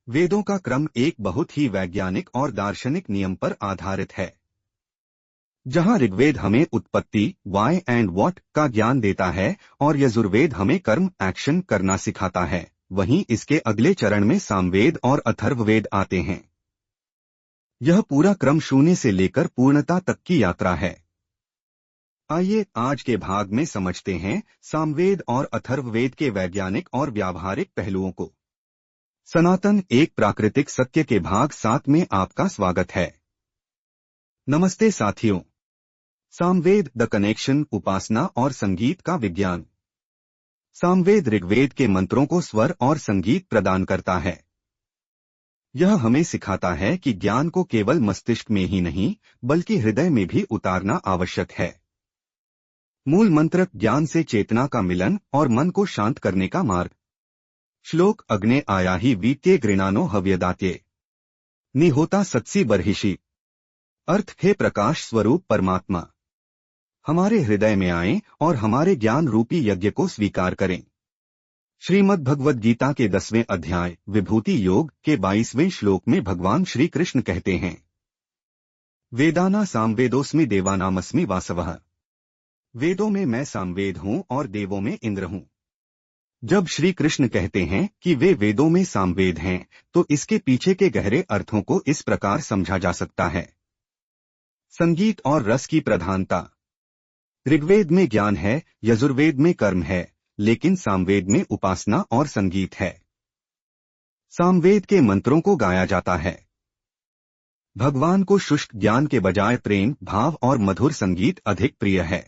वेदों का क्रम एक बहुत ही वैज्ञानिक और दार्शनिक नियम पर आधारित है। जहां ऋग्वेद हमें उत्पत्ति, वाई एंड व्हाट का ज्ञान देता है और यजुर्वेद हमें कर्म, एक्शन करना सिखाता है, वहीं इसके अगले चरण में सामवेद और अथर्ववेद आते हैं। यह पूरा क्रम शून्य से लेकर पूर्णता तक की यात्रा है। आइए आज के भाग में समझते हैं सामवेद और अथर्ववेद के वैज्ञानिक और व्यावहारिक पहलुओं को। सनातन एक प्राकृतिक सत्य के भाग 7 में आपका स्वागत है। नमस्ते साथियों। सामवेद द कनेक्शन, उपासना और संगीत का विज्ञान। सामवेद ऋग्वेद के मंत्रों को स्वर और संगीत प्रदान करता है। यह हमें सिखाता है कि ज्ञान को केवल मस्तिष्क में ही नहीं बल्कि हृदय में भी उतारना आवश्यक है। मूल मंत्र ज्ञान से चेतना का मिलन और मन को शांत करने का मार्ग। श्लोक अग्ने आया ही वीत्ये गृणानो हव्यदात्ये निहोता सत्सी बर्हिषि। अर्थ हे प्रकाश स्वरूप परमात्मा, हमारे हृदय में आएं और हमारे ज्ञान रूपी यज्ञ को स्वीकार करें। श्रीमद् भगवद गीता के 10वें अध्याय विभूति योग के 22वें श्लोक में भगवान श्री कृष्ण कहते हैं, वेदाना सामवेदोस्मि देवानामस्मि वासवः। वेदों में मैं सामवेद हूँ और देवों में इंद्र हूँ। जब श्री कृष्ण कहते हैं कि वे वेदों में सामवेद हैं, तो इसके पीछे के गहरे अर्थों को इस प्रकार समझा जा सकता है। संगीत और रस की प्रधानता। ऋग्वेद में ज्ञान है, यजुर्वेद में कर्म है, लेकिन सामवेद में उपासना और संगीत है। सामवेद के मंत्रों को गाया जाता है। भगवान को शुष्क ज्ञान के बजाय प्रेम, भाव और मधुर संगीत अधिक प्रिय है।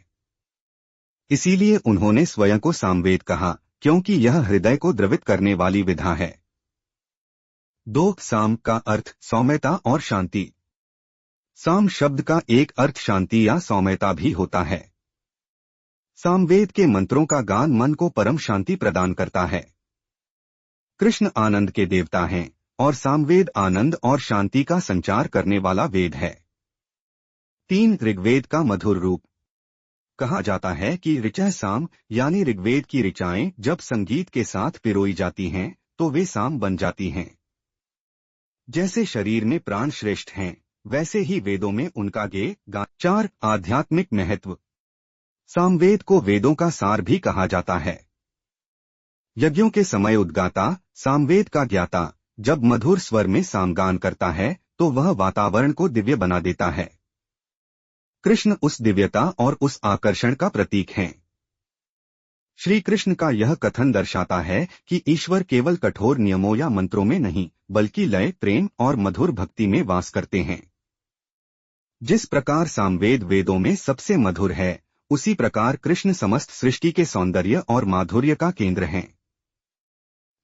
इसीलिए उन्होंने स्वयं को सामवेद कहा, क्योंकि यह हृदय को द्रवित करने वाली विधा है। 2 साम का अर्थ सौम्यता और शांति। साम शब्द का एक अर्थ शांति या सौम्यता भी होता है। सामवेद के मंत्रों का गान मन को परम शांति प्रदान करता है। कृष्ण आनंद के देवता हैं और सामवेद आनंद और शांति का संचार करने वाला वेद है। 3 ऋग्वेद का मधुर रूप। कहा जाता है कि ऋचा साम यानी ऋग्वेद की ऋचाएं जब संगीत के साथ पिरोई जाती हैं तो वे साम बन जाती हैं। जैसे शरीर में प्राण श्रेष्ठ हैं, वैसे ही वेदों में उनका गान। 4 आध्यात्मिक महत्व। सामवेद को वेदों का सार भी कहा जाता है। यज्ञों के समय उद्गाता, सामवेद का ज्ञाता, जब मधुर स्वर में सामगान करता है तो वह वातावरण को दिव्य बना देता है। कृष्ण उस दिव्यता और उस आकर्षण का प्रतीक हैं। श्री कृष्ण का यह कथन दर्शाता है कि ईश्वर केवल कठोर नियमों या मंत्रों में नहीं बल्कि लय, प्रेम और मधुर भक्ति में वास करते हैं। जिस प्रकार सामवेद वेदों में सबसे मधुर है, उसी प्रकार कृष्ण समस्त सृष्टि के सौंदर्य और माधुर्य का केंद्र हैं।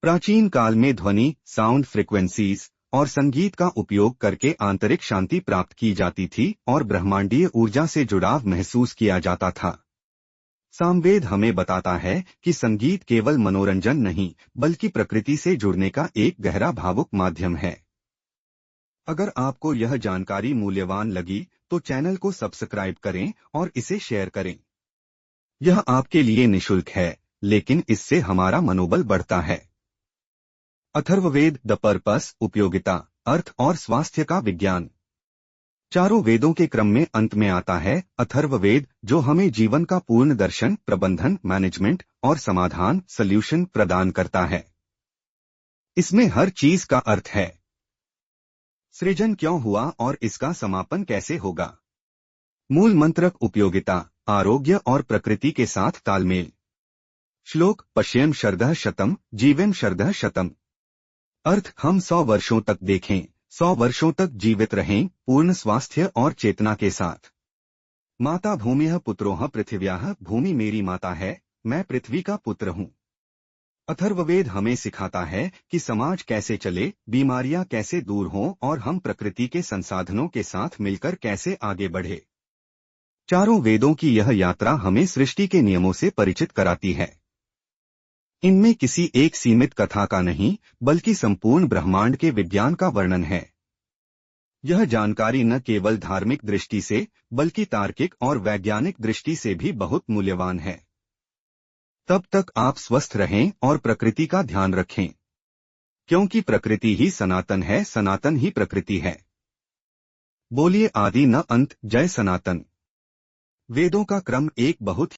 प्राचीन काल में ध्वनि, साउंड फ्रीक्वेंसीज और संगीत का उपयोग करके आंतरिक शांति प्राप्त की जाती थी और ब्रह्मांडीय ऊर्जा से जुड़ाव महसूस किया जाता था। सामवेद हमें बताता है कि संगीत केवल मनोरंजन नहीं बल्कि प्रकृति से जुड़ने का एक गहरा भावुक माध्यम है। अगर आपको यह जानकारी मूल्यवान लगी तो चैनल को सब्सक्राइब करें और इसे शेयर करें। यह आपके लिए निःशुल्क है, लेकिन इससे हमारा मनोबल बढ़ता है। अथर्ववेद द पर्पस, उपयोगिता, अर्थ और स्वास्थ्य का विज्ञान। चारों वेदों के क्रम में अंत में आता है अथर्ववेद, जो हमें जीवन का पूर्ण दर्शन, प्रबंधन, मैनेजमेंट और समाधान, सॉल्यूशन प्रदान करता है। इसमें हर चीज का अर्थ है। सृजन क्यों हुआ और इसका समापन कैसे होगा। मूल मंत्र उपयोगिता, आरोग्य और प्रकृति के साथ तालमेल। श्लोक पश्येम शरदः शतम जीवेम शरदः शतम। अर्थ हम 100 वर्षों तक देखें, 100 वर्षों तक जीवित रहें, पूर्ण स्वास्थ्य और चेतना के साथ। माता भूमिः पुत्रोः पृथिव्याः, भूमि मेरी माता है, मैं पृथ्वी का पुत्र हूँ। अथर्ववेद हमें सिखाता है कि समाज कैसे चले, बीमारियां कैसे दूर हों और हम प्रकृति के संसाधनों के साथ मिलकर कैसे आगे बढ़े। चारों वेदों की यह यात्रा हमें सृष्टि के नियमों से परिचित कराती है। इनमें किसी एक सीमित कथा का नहीं बल्कि संपूर्ण ब्रह्मांड के विज्ञान का वर्णन है। यह जानकारी न केवल धार्मिक दृष्टि से बल्कि तार्किक और वैज्ञानिक दृष्टि से भी बहुत मूल्यवान है। तब तक आप स्वस्थ रहें और प्रकृति का ध्यान रखें। क्योंकि प्रकृति ही सनातन है, सनातन ही प्रकृति है। बोलिए आदि न अंत, जय सनातन। वेदों का क्रम एक बहुत